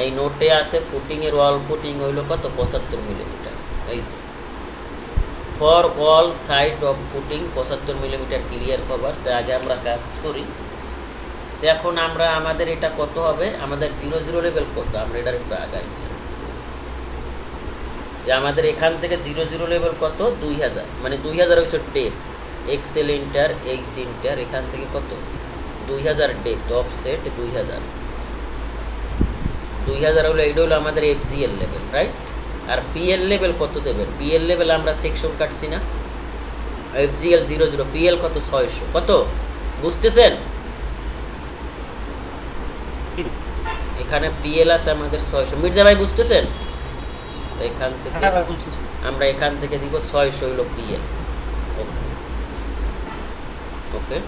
এই নোটে আছে ফুটিং এর ওয়াল ফুটিং হইল কত 75 মিলিমিটার। এই যে for all side of footing 75 millimetre clear cover. তো আগে আমরা কাজ করি। তো এখন আমরা আমাদের এটা কত হবে, আমাদের 00 লেভেল কত, আমরা এটার একটু আগাই যে আমাদের এখান থেকে 00 লেভেল কত 2000, মানে 2000 হচ্ছে depth excel inter H inter, এখান থেকে কত 2000 ডেপ অফসেট 2000 হলো এইটা হলো আমাদের এফজিএল লেভেল, রাইট। আর পিএল লেভেল কত দেবেন, পিএল লেভেল আমরা সেকশন কাটছি না, এফজিএল 00, পিএল কত 600, কত বুঝতেছেন, এখানে পিএল আছে আমাদের 600। মির্জা ভাই বুঝতেছেন, এখান থেকে আমরা এখান থেকে দিব 600 হলো পিএল, ওকে।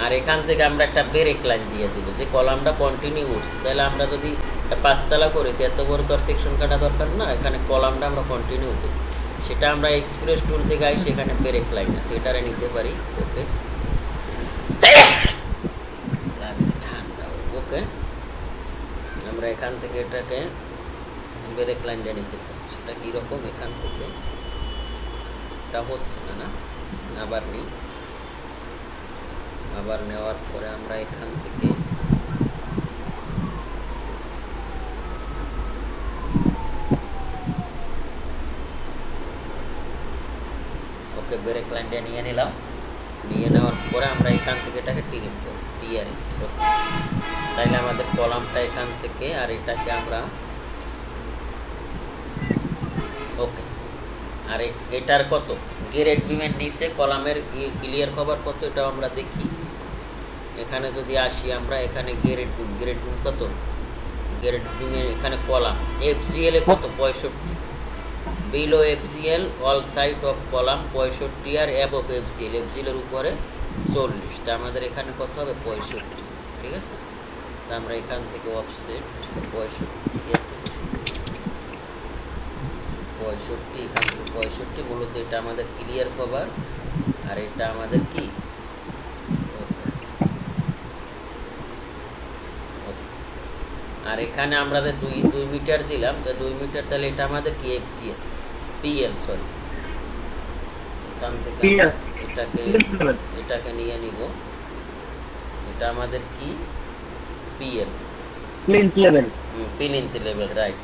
আর এখান থেকে আমরা একটা ব্রেক লাইন দিয়ে দিব যে কলামটা কন্টিনিউ উঠছে, তাহলে আমরা যদি 5 তলা করে এত বড় তো আর সেকশন কাটা দরকার না, এখানে কলামটা আমরা কন্টিনিউ দেব, সেটা আমরা এক্সপ্রেস টুল থেকে আই সেখানে ব্রেক লাইন আছে এটারে নিতে পারি, ওকে। ঠান্ডা, ওকে। আমরা এখান থেকে এটাকে ব্রেক লাইনটা নিতে চাই, সেটা কীরকম, এখান থেকে এটা হচ্ছে না, আবার নিই, আবার নেওয়ার পরে আমরা এখান থেকে ওকে ব্রেক লাইনটা নিয়ে নিলাম, নিয়ে নেওয়ার পরে আমরা এখান থেকে এটাকে টিরিম করব, টিআরিং, তাইলে আমাদের কলামটা এখান থেকে আর এটাকে আমরা ওকে। আর এটার কত গ্রেড বিমের নিচে কলামের ক্লিয়ার কভার কত, এটাও আমরা দেখি। এখানে যদি আসি আমরা, এখানে গ্রেড বিম কত, গ্রেড বিমের এখানে কলাম এফজিএল এ কত 65, below FGL all side of column 65, আর অ্যাবভ এফজিএল, এফজিএল এর উপরে 40, তা আমাদের এখানে কত হবে 65, ঠিক আছে। তা আমরা এখান থেকে অফসেট 65, এখান থেকে 65, মূলত এটা আমাদের ক্লিয়ার কভার, আর এটা আমাদের কি, আর এখানে আমরা 2 মিটার দিলাম, 2 মিটার, তাহলে এটা আমাদের কি এফজিএল, পিএল, সরি, এখান থেকে এটাকে নিয়ে নিব, এটা আমাদের কি PL, plinth level, right,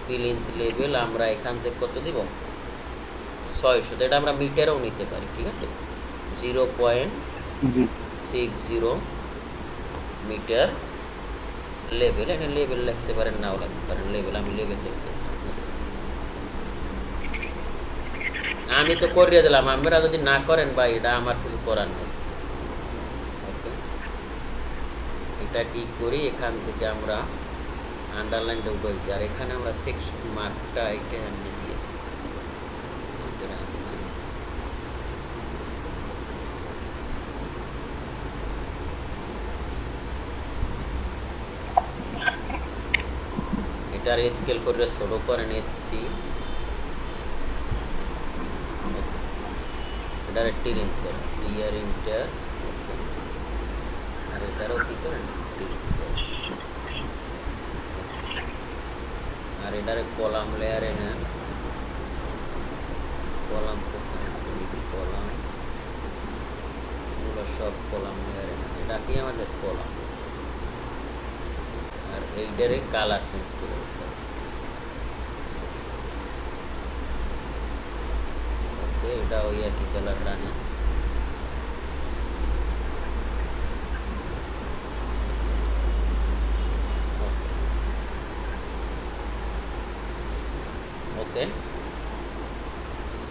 plinth level. আমরা এখান থেকে কত দিব 600, এটা আমরা মিটারেও নিতে পারি, ঠিক আছে, 0.60 মিটার লেভেল, এখানে লেভেল লিখতে পারেন, নাও লিখতে পারেন লেভেল, আমি লেভেল লিখতে, আমি তো করিয়ে দিলাম, আপনারা যদি না করেন ভাই এটা আমার কিছু করার নেই, ওকে। এটা ঠিক করি, এখান থেকে আমরা আন্ডারলাইনটা উঠে, আর এখানে আমরা সেকশন মার্কটা এটা এমনি দিয়ে এটার স্কেল করে ছোট করেন এসসি, এটার টিরিং করেন ক্লিয়ার ইন্টার, আর এটারও কি করেন আর এটারে কলাম লেয়ারে নেন, কলাম কলাম এগুলো সব কলাম লেয়ারে নেন, এটা কি আমাদের কলাম, আর এইটারে কালার চেঞ্জ করে ওকে, এটা ওই একই কালারটা নেন, ওকে।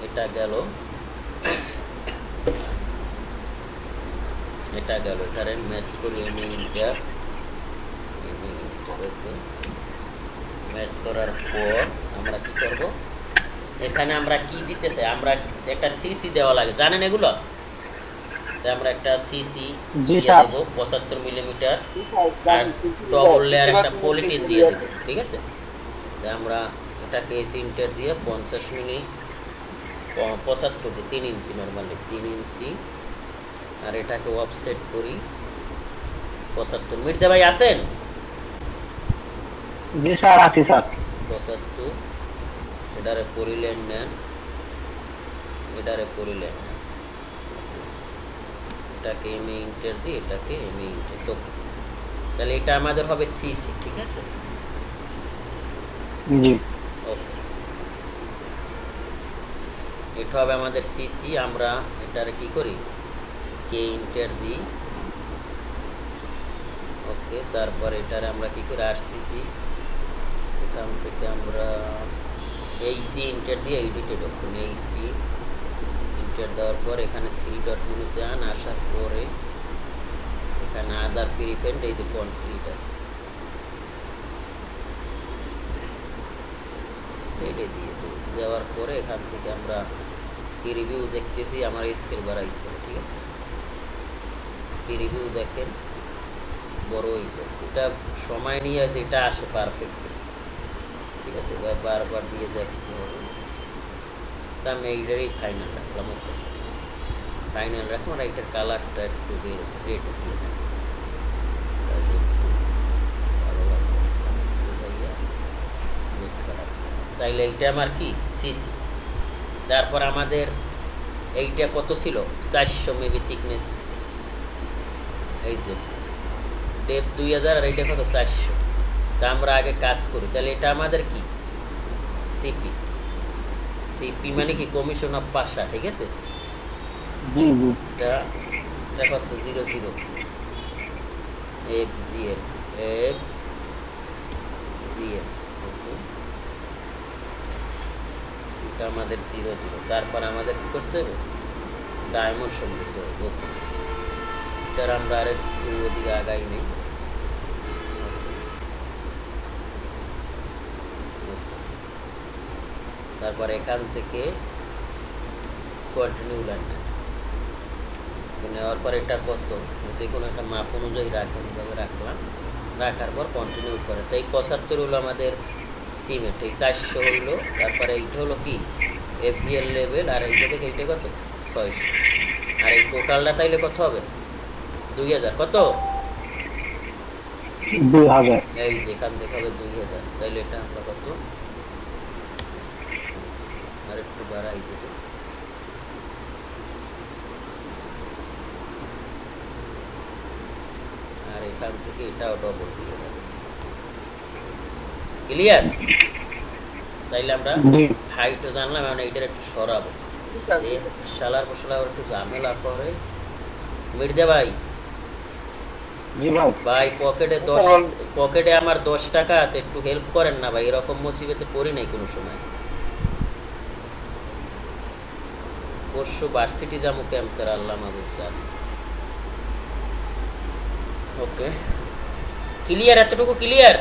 এটা গেল, এটারে ম্যাচ করি, ম্যাচ করার পর আমরা কি করব, এখানে আমরা কি দিতে চাই, আমরা একটা সিসি দেওয়া লাগে, জানেন এগুলো, তাই আমরা একটা সিসি দিয়ে দেব 75 মিলিমিটার, আর ডবল লেয়ার একটা পলিথিন দিয়ে দেব, ঠিক আছে। তাই আমরা এটাকে এসি ইন্টার দিয়ে 50 মিলি 75 দিয়ে 3 ইঞ্চি, নর্মালি 3 ইঞ্চি, আর এটাকে অফসেট করি 75। মির্জা ভাই আছেন, জি স্যার আছি স্যার। 75 এটারে পরিলেন নেন, এটারে পরিলেন নেন, এটাকে এম এ ইন্টার দিই, এটাকে এম এ ইন্টার তো, তাহলে এটা আমাদের হবে সিসি, ঠিক আছে। জি ওকে, এটা হবে আমাদের সিসি। আমরা এটারে কি করি, কে ইন্টার দিই। ওকে, তারপর এটারে আমরা কি করি আর সিসি, এখান থেকে আমরা এই সি ইন্টার দিয়ে এডিটে ঢুকুন, এই সি ইন্টার দেওয়ার পর এখানে 3 ডট মেনুতে আন, আসার পরে এখানে আদার প্রিপেন্ট, এই যে কনক্রিট আছে এটা দিয়ে দেওয়ার পরে এখান থেকে আমরা প্রিভিউ দেখতেছি, আমার স্কেল বাড়াইছে, ঠিক আছে। প্রিভিউ দেখেন বড় হইতেছে, এটা সময় নিয়ে আছে, এটা আসে পারফেক্ট, ঠিক আছে। বারবার দিয়ে দেখতে হবে। তা আমি এইটারই ফাইনাল রাখলাম। ওকে, ফাইনাল রাখলাম, আর এইটার কালারটা একটু রেড দিয়ে দেন, তাইলে এইটা আমার কি সিসি। তারপর আমাদের এইটা কত ছিল, 400 মেবি থিকনেস, এই যে ডেপ 2000, আর এইটা কত 400। তা আমরা আগে কাজ করি, তাহলে এটা আমাদের কি সিপি। সিপি মানে কি কমিশন অফ পাশা, ঠিক আছে। জি জি এটা দেখো তো 00 এফ জি এল, এফ জি এল, এটা আমাদের 00। তারপর আমাদের কি করতে হবে, ডাইমেনশন দিতে হবে। ওকে, এটার আমরা আর একটু ওদিকে আগাই নেই। তারপর এখান থেকে কন্টিনিউ লাইন নেওয়ার পর এটা কত, যে কোনো একটা মাপ অনুযায়ী রাখা, এইভাবে রাখলাম, রাখার পর কন্টিনিউ করে। তো এই 75 হলো আমাদের সিমেন্ট, এই 400 হইলো। তারপরে এইটা হলো কি এফজিএল লেভেল, আর এইটা থেকে এইটা কত 600, আর এই টোটালটা তাইলে কত হবে 2000। কত 2000। এই যে এখান থেকে হবে 2000, তাইলে এটা আমরা কত আর একটু বাড়াই দেব, আর এখান থেকে এটাও ডবল দিয়ে দেবো। ক্লিয়ার? তাইলে আমরা হাইটও জানলাম, এখন এইটার একটু সরাবো। শালার মশলা একটু ঝামেলা করে। মির্জা ভাই, ভাই পকেটে আমার 10 টাকা আছে, একটু হেল্প করেন না ভাই, এরকম মুসিবতে পড়ি নাই কোনো সময়। পরশু ভার্সিটি যাবো ক্যাম্পের, আল্লাহ মাহবুব জানি। ওকে, ক্লিয়ার? এতটুকু ক্লিয়ার?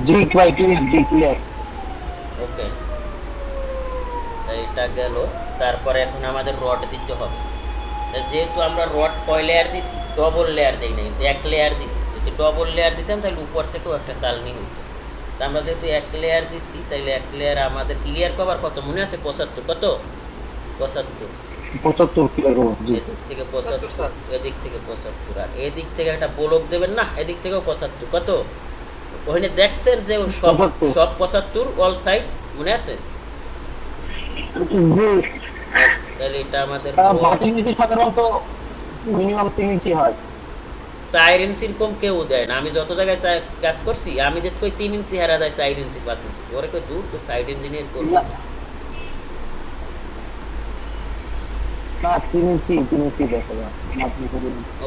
জি ভাই ক্লিয়ার। ওকে, এটা গেল। তারপরে এখন আমাদের রড দিতে হবে। যেহেতু আমরা রড কয় লেয়ার দিছি, ডবল লেয়ার দিই না, কিন্তু 1 লেয়ার দিছি। যদি ডবল লেয়ার দিতাম তাহলে উপর থেকেও একটা চালনি হইতো। তা আমরা যেহেতু 1 লেয়ার দিছি, তাইলে 1 লেয়ার আমাদের ক্লিয়ার কভার কত মনে আছে, 75। কত 75 ক্লিয়ার করব। জি, এদিক থেকে 75, এদিক থেকে 75, আর এদিক থেকে একটা ব্লক দেবেন না, এদিক থেকেও 75। কত ওখানে দেখছেন যে সব 75 অল সাইড মনে আছে? তাহলে এটা আমাদের সাধারণত মিনিমাম 3 ইঞ্চি হয়। 4 ইঞ্চির কম কেউ দেয় না। আমি যত জায়গায় কাজ করছি, আমি দেখ কই 3 ইঞ্চি হারা দেয়, 4 ইঞ্চি 5 ইঞ্চি ওরে কই দূর তো সাইড ইঞ্জিনিয়ার করবে না, 3 ইঞ্চি দেখা যায়।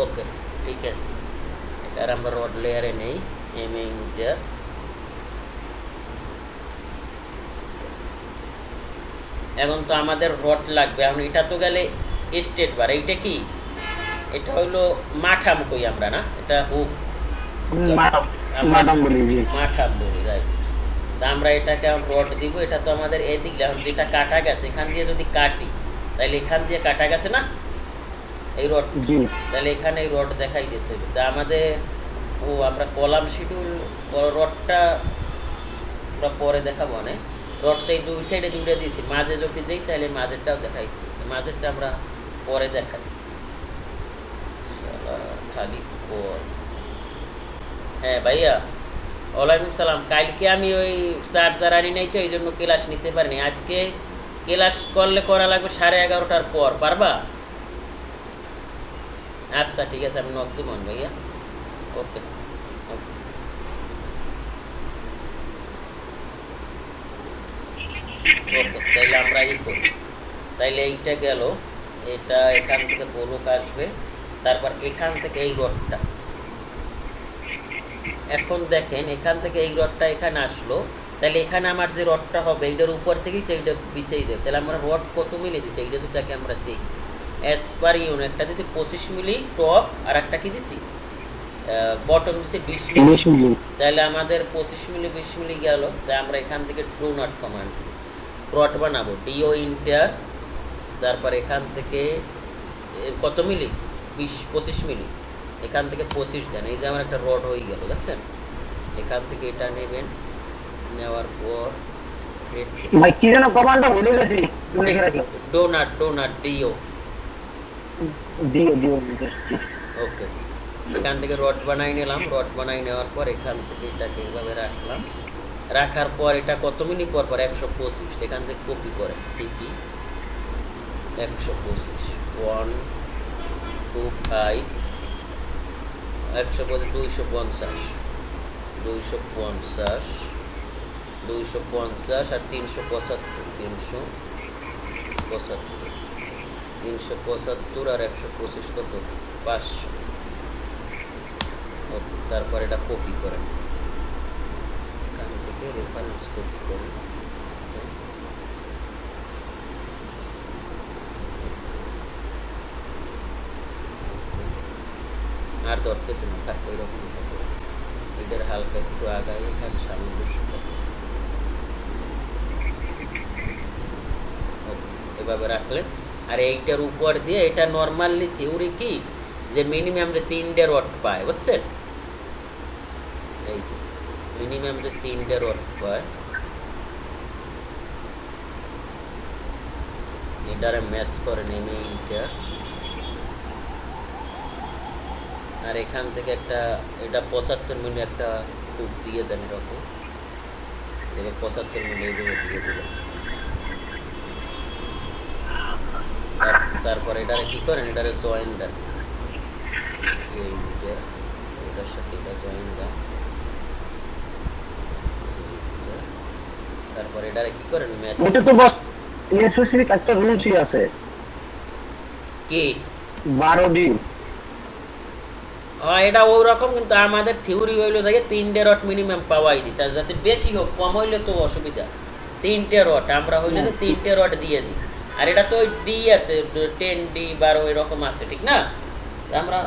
ওকে, ঠিক আছে। এটার আমরা রড লেয়ারে নেই, এমএ ইন্টার। এখন তো আমাদের রড লাগবে। এখন এটা তো গেলে স্টেট বার, এইটা কি, এটা হইলো মাঠাম কই আমরা না, এটা হুক মাঠাম বলি, রাইট। তা আমরা এটাকে রড দিব। এটা তো আমাদের এদিক, এখন যেটা কাটা গেছে এখান দিয়ে যদি কাটি, তাহলে এখান দিয়ে কাটা গেছে না এই রড, তাহলে এখানে এই রড দেখাই দিতে হবে। তা আমাদের আমরা কলাম শিডিউল রডটা আমরা পরে দেখাবো না। রডটা এই 2 সাইডে 2টা দিয়েছি, মাঝে যদি দিই তাহলে মাঝেরটাও দেখাই, মাঝেরটা আমরা পরে দেখাই। খালি পর, হ্যাঁ ভাইয়া ওয়ালাইকুম সালাম। কালকে আমি ওই চার্জার আনি নাই তো এই জন্য ক্লাস নিতে পারিনি। আজকে ক্লাস করলে করা লাগবে 11:30টার পর, পারবা? আচ্ছা ঠিক আছে, আমি নক দিব ভাইয়া। ওকে ওকে, তাইলে আমরা ই করি। তাইলে এইটা গেল, এটা এখান থেকে বলক আসবে, তারপর এখান থেকে এই রডটা। এখন দেখেন এখান থেকে এই রডটা এখানে আসলো, তাহলে এখানে আমার যে রডটা হবে এইটার উপর থেকেই তো এইটা বিছেই যাবে। তাহলে আমরা রড কত মিলি দিছি এইটা তো তাকে আমরা দিই অ্যাজ পার ইউনিট। একটা দিছি 25 মিলি টপ, আর একটা কি দিছি বটম দিছি 20 মিলি। তাহলে আমাদের 25 মিলি 20 মিলি গেল। তাই আমরা এখান থেকে ডো নট কমান্ড রড বানাবো, ডিও ইন্টার, তারপর এখান থেকে কত মিলি 25 মিলি, এখান থেকে 25 দেন। এই যে আমার একটা রড হয়ে গেল, দেখছেন? এখান থেকে এটা নেবেন, নেওয়ার পর ভাই কি যেন কমান্ডটা ভুলে গেছি, লিখে রাখো। ডোনাট ডিও দিও ওকে। এখান থেকে রড বানাই নিলাম, রড বানাই নেওয়ার পর এখান থেকে এটাকে এইভাবে রাখলাম। রাখার পর এটা কত মিনিট পর পর 125, এখান থেকে কপি করেন সিপি 125 1 2 5 250 250 250 আর 375 375 আর 125 কত 500। তারপর এটা কপি করেন, এখান থেকে রেফারেন্স কপি করেন, আর ধরতেছে না থাক ওই রকম থাকে। এদের হালকা একটু আগায় এখানে সামঞ্জস্য এভাবে রাখলেন। আর এইটার উপর দিয়ে এটা নর্মালি থিওরি কি যে মিনিমাম যে 3টে রড পায়, বুঝছেন? এই যে মিনিমাম যে 3টে রড পায়, এটারে ম্যাচ করে নেমে ইন্টার। আর এখান থেকে একটা এটা 75 মিলি একটা টুক দিয়ে দেন, এরকম এবার 75 মিলি এইভাবে দিয়ে দিলেন। তারপর এটারে কি করেন, এটারে জয়েন দেন, এটার সাথে এটা জয়েন দেন। তারপর এটারে কি করেন ম্যাচ। এটা তো বস স্পেসিফিক একটা রুলসই আছে কি 12 দিন। এটা ওই রকম, কিন্তু আমাদের থিওরি হইলো থাকে 3টে রড মিনিমাম পাওয়াই দিই, তার যাতে বেশি হোক কম হইলে তো অসুবিধা। 3টে রড আমরা হইলে তো 3টে রড দিয়ে দিই। আর এটা তো ওই ডি আছে 10 ডি 12 এরকম আছে, ঠিক না? আমরা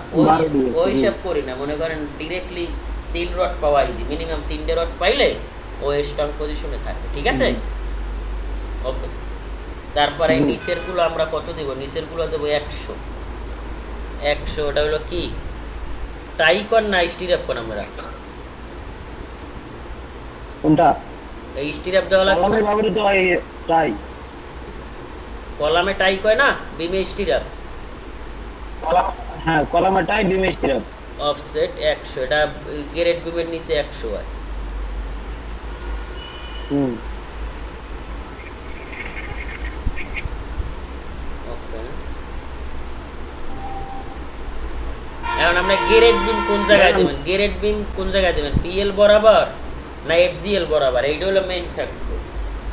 ওই হিসাব করি না, মনে করেন ডিরেক্টলি 3 রড পাওয়াই দিই, মিনিমাম 3টে রড পাইলে ও স্ট্রং পজিশনে থাকে, ঠিক আছে? ওকে। তারপরে নিচের গুলো আমরা কত দেব? নিচের গুলো দেবো 100। ওটা হলো কি টাই কর না স্টিরাপ কর? আমরা কোনটা এই স্টিরাপ দেওয়া লাগবে, কলামে ব্যবহৃত হয় টাই। কলামে টাই কয় না, বিমে স্টিরাপ। হ্যাঁ কলামে টাই, বিমে স্টিরাপ। অফসেট 100, এটা গ্রেড বিমের নিচে 100 হয়। এখন আমরা গ্রেড বিম কোন জায়গায় দেবেন? গ্রেড বিম কোন জায়গায় দেবেন? পিএল বরাবর না এফজিএল বরাবর? এইটা হলো মেইন ফ্যাক্টর।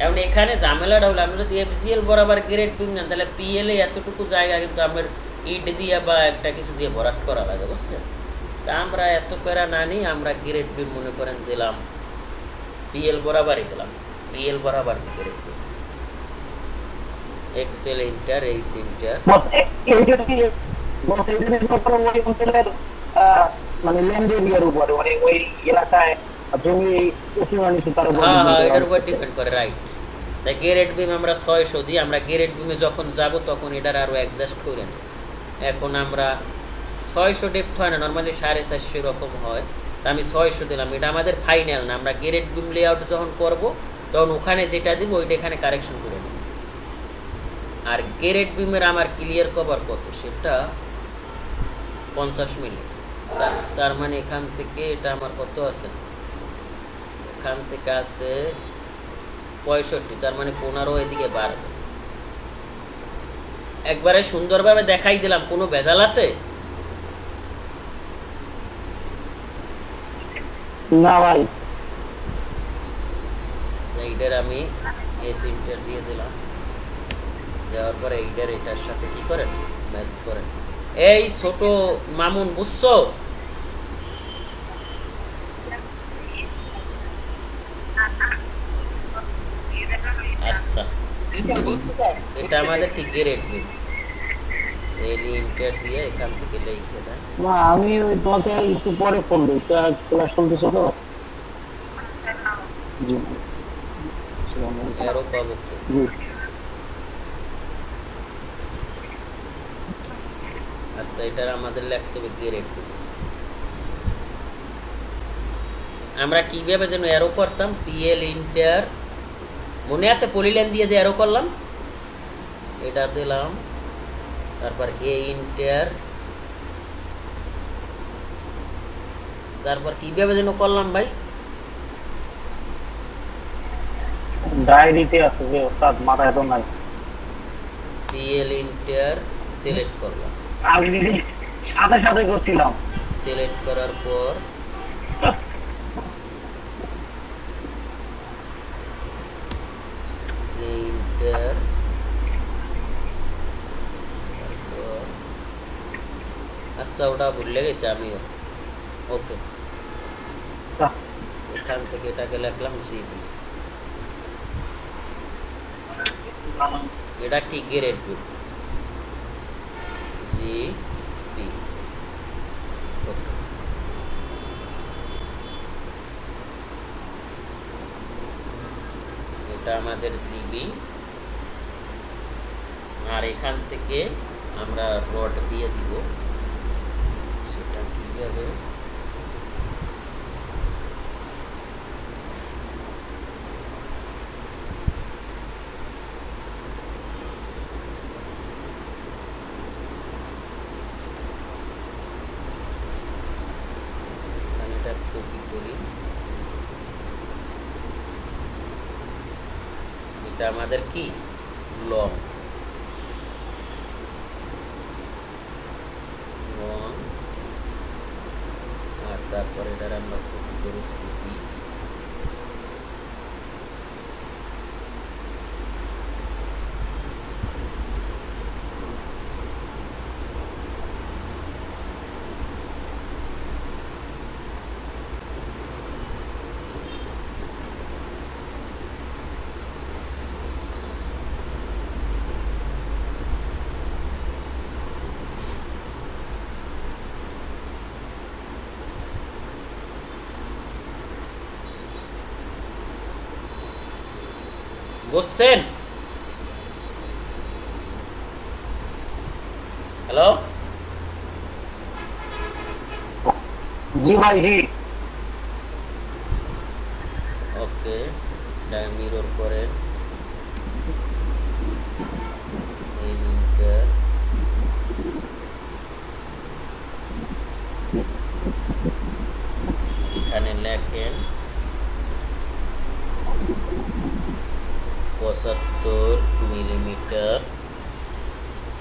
এখন এখানে ঝামেলাটা হলো আমরা যদি এফজিএল বরাবর গ্রেড বিম নেন তাহলে পিএল এ এতটুকু জায়গা কিন্তু আমার ইট দিয়ে বা একটা কিছু দিয়ে ভরাট করা লাগে, বুঝছেন? তা আমরা এত প্যারা না নিই, আমরা গ্রেড বিম মনে করেন দিলাম পিএল বরাবরই দিলাম, পিএল বরাবর grade beam excel inter H inter. মানে ল্যান্ড এরিয়ার উপরে, মানে ওই এলাকায় জমি তার উপর এটার উপর ডিপেন্ড করে, রাইট? তাই গ্রেড বিম আমরা 600 দিই। আমরা গ্রেড বিমে যখন যাব তখন এটার আরও অ্যাডজাস্ট করে নিই। এখন আমরা 600 ডেপথ হয় না, নর্মালি 450 এরকম হয়, তা আমি 600 দিলাম। এটা আমাদের ফাইনাল না, আমরা গ্রেড বিম লেআউট যখন করব তখন ওখানে যেটা দিব ওইটা এখানে কারেকশন করে নেব। আর গ্রেড বিমের আমার ক্লিয়ার কভার কত, সেটা 50 মিলি। তার মানে এখান থেকে এটা আমার কত আছে এখান থেকে আছে 65, তার মানে 15 এদিকে বাড়বে। একবারে সুন্দরভাবে দেখাই দিলাম, কোনো ভেজাল আছে? না ভাই। এইটার আমি এস ইন্টার দিয়ে দিলাম, দেওয়ার পরে এইটার এটার সাথে কি করেন, ম্যাচ করেন। এই ছোট মামুন, বুঝছো? আচ্ছা, এটা আমাদের ঠিক গ্রেড বিল। এই ইন্টার দিয়ে এখান থেকে লিখে দেন। না, আমি ওই তোমাকে একটু পরে ফোন দিই, ক্লাস চলতেছে তো। জি এরও পাবো। জি। আচ্ছা, এটার আমাদের লিখতে হবে গ্রেড বিল। আমরা কিভাবে যেন এরো করতাম, পিএল ইন্টার, মনে আছে পলিলাইন দিয়ে যে এরো করলাম, এটা দিলাম, তারপর এ ইন্টার, তারপর কিভাবে যেন করলাম ভাই, ডায়েরিতে আছে যে ওস্তাদ, মাথায় তো নাই। পিএল ইন্টার সিলেক্ট করলাম, আমি দিদি সাথে সাথে করছিলাম। সিলেক্ট করার পর ইন্টার, আচ্ছা ওটা ভুলে গেছি আমিও। ওকে, এখান থেকে এটাকে লিখলাম জিবি। এটা কি গ্রেড বিল, জিবি। ওকে, এটা আমাদের জিবি। আর এখান থেকে আমরা রড দিয়ে দিব, সেটা কিভাবে, এটা কপি করি। এটা আমাদের কি লং, আর তারপরে এটার আমরা কপি করি সিপি। বুঝছেন? হ্যালো, জি ভাই, জি। ওকে, মিরর করেন, এই ইন্টার, এখানে লেখেন 75 মিলিমিটার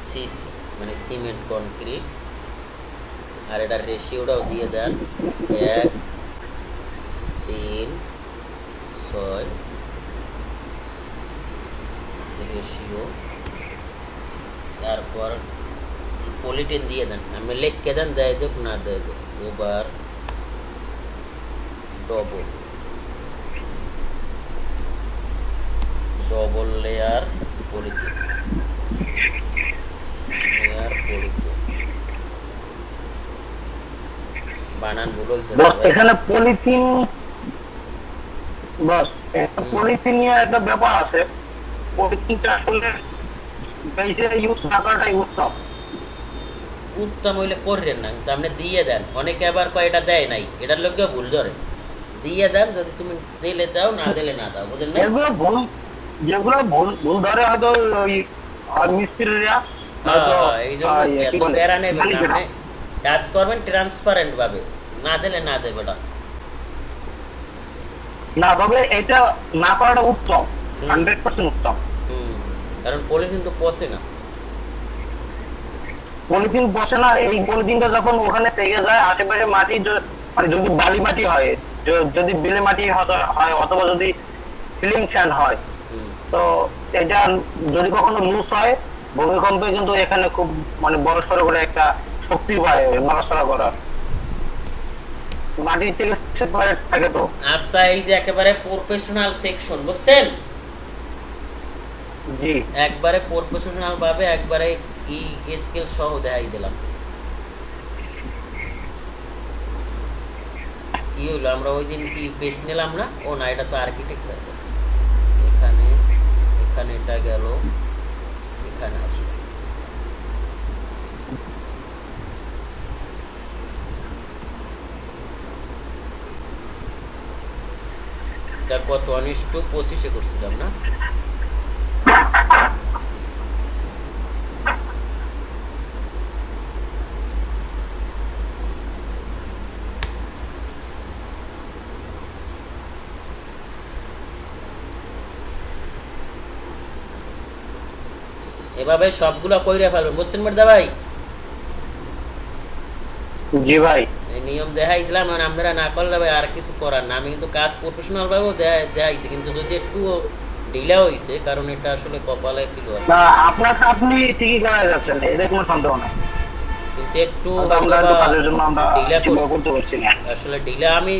সিসি, মানে সিমেন্ট কনক্রিট। আর এটার রেশিওটাও দিয়ে দেন 1:3:6 রেশিও। তারপর পলিটিন দিয়ে দেন, আমি লিখকে দেন, দেয় দেখ না দেয় দেখ, ওভার ডবল লেয়ার পলিথিন, বানান ভুল হইতে এখানে পলিথিন, বস পলিথিন নিয়ে একটা ব্যাপার আছে। পলিথিনটা আসলে বেশি ইউজ না করাটাই উত্তম। উত্তম হইলে করবেন না, কিন্তু আপনি দিয়ে দেন। অনেকে আবার কয় এটা দেয় নাই, এটার লোক ভুল ধরে। দিয়ে দেন, যদি তুমি দিলে দাও, না দিলে না দাও, বুঝলেন না? যেগুলো ভুল ধরে হয়তো ওই মিস্ত্রিরা এই জন্য এত প্যারা নেবেন না, আপনি কাজ করবেন ট্রান্সপারেন্ট ভাবে, না দিলে না দেবে। না, তবে এটা না করাটা উত্তম, 100% উত্তম। কারণ পলিথিন তো পচে না। পলিথিন বসে না, এই পলিথিনটা যখন ওখানে থেকে যায় আশেপাশে মাটি মানে যদি বালি মাটি হয়, যদি বেলে মাটি হয় অথবা যদি ফিলিং স্যান্ড হয়, তো এটা যদি কখনো লুজ হয় ভূমিকম্পে কিন্তু এখানে খুব মানে বড় সড়ো করে একটা শক্তি পায় নড়াচড়া করার, মাটি থেকে সেপারেট থাকে তো। আচ্ছা, এই যে একেবারে প্রফেশনাল সেকশন বুঝছেন, জি একবারে প্রফেশনাল ভাবে একবারে ই স্কেল সহ দেখাই দিলাম। কি হলো, আমরা ওই দিন কি পেজ নিলাম না? ও না, এটা তো আর্কিটেকচার আছে। এখানে এখানে এটা গেল, এখানে আসবে। এটা কত 1:25 করছিলাম না? এভাবে সবগুলো কইরা ফেলবেন বুঝছেন মেরদা ভাই? জি ভাই, এই নিয়ম দেখাই দিলাম, মানে আপনারা না করলে ভাই আর কিছু করার না। আমি কিন্তু কাজ প্রফেশনাল ভাবেও দেখাইছি, কিন্তু যদি একটু ঢিলা হয়েছে কারণ এটা আসলে কপালে ছিল না আপনি ঠিকই করা যাচ্ছেন, এদের কোনো সন্দেহ নাই, কিন্তু একটু আমরা একটু কাজের জন্য আমরা ঢিলা করতে পারছি না। আসলে ঢিলা আমি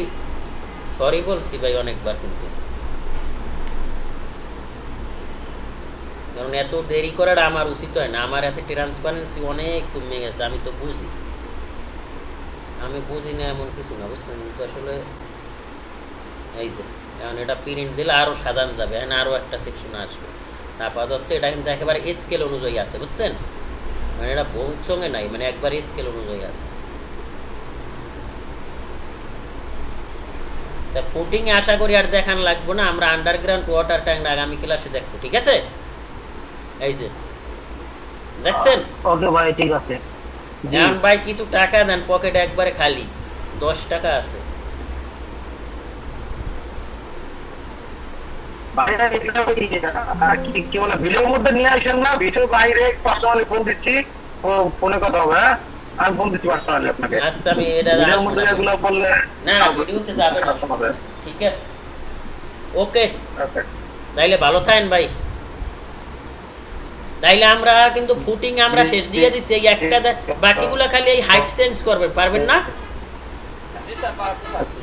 সরি বলছি ভাই অনেকবার, কিন্তু কারণ এত দেরি করার আমার উচিত হয় না। আমার এত ট্রান্সপারেন্সি অনেক কমে গেছে, আমি তো বুঝি, আমি বুঝি না এমন কিছু না বুঝছেন, কিন্তু আসলে এই যে এখন এটা প্রিন্ট দিলে আরও সাধারণ যাবে, হ্যাঁ আরও একটা সেকশন আসবে। আপাতত এটা কিন্তু একেবারে স্কেল অনুযায়ী আছে বুঝছেন, মানে এটা বংচঙে নাই, মানে একবার স্কেল অনুযায়ী আছে। তা ফুটিংয়ে আশা করি আর দেখান লাগবো না, আমরা আন্ডারগ্রাউন্ড ওয়াটার ট্যাঙ্ক আগামী ক্লাসে দেখবো, ঠিক আছে? এই যে দেখছেন? ওকে ভাই, ঠিক আছে। এখন ভাই কিছু টাকা দেন, পকেটে একবারে খালি 10 টাকা আছে। কি বলে ভিডিওর মধ্যে নিয়ে আসেন না, ভিডিওর বাইরে পার্সোনালি ফোন দিচ্ছি, ফোনে কথা হবে। হ্যাঁ আমি ফোন দিচ্ছি পার্সোনালি আপনাকে। আচ্ছা আমি এটা ভিডিওর মধ্যে এগুলো বললে না না ভিডিওতে যাবে না, ঠিক আছে? ওকে তাইলে ভালো থাকেন ভাই। তাইলে আমরা কিন্তু ফুটিং আমরা শেষ দিয়ে দিচ্ছি, এই একটা বাকিগুলো খালি এই হাইট চেঞ্জ করবেন, পারবেন না?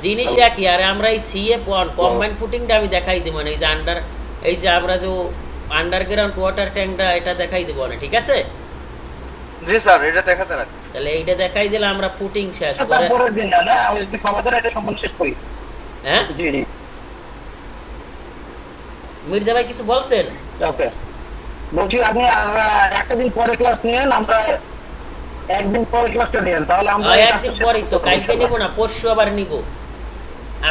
জিনিস একই, আর আমরা এই সিএ কম্বাইন ফুটিংটা আমি দেখাই দিব না, এই যে এই যে আমরা যে আন্ডারগ্রাউন্ড ওয়াটার ট্যাঙ্কটা এটা দেখাই দিব না, ঠিক আছে? জি স্যার, এটা দেখাতে রাখছি। তাহলে এইটা দেখাই দিলে আমরা ফুটিং শেষ করে পরের দিন না আমি যদি সমাধান এটা সম্পূর্ণ শেষ করি। হ্যাঁ জি জি মির্জা ভাই কিছু বলছেন? ওকে, বলছি আপনি একটা দিন পরে ক্লাস নিয়েন, আমরা একদিন পরে ক্লাসটা নিয়েন, তাহলে আমরা একদিন পরেই তো, কালকে নিব না, পরশু আবার নিব।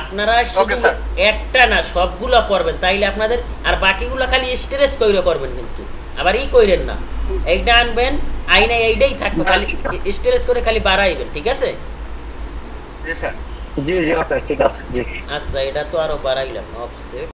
আপনারা শুধু একটা না সবগুলো করবেন, তাইলে আপনাদের আর বাকিগুলো খালি স্ট্রেস কইরে করবেন, কিন্তু আবার ই কইরেন না, এইটা আনবেন আইনে এইটাই থাকবে, খালি স্ট্রেস করে খালি বাড়াইবেন, ঠিক আছে? জি স্যার। জি জি ওকে ঠিক আছে। জি আচ্ছা এটা তো আরো বাড়াইলাম অফসেট।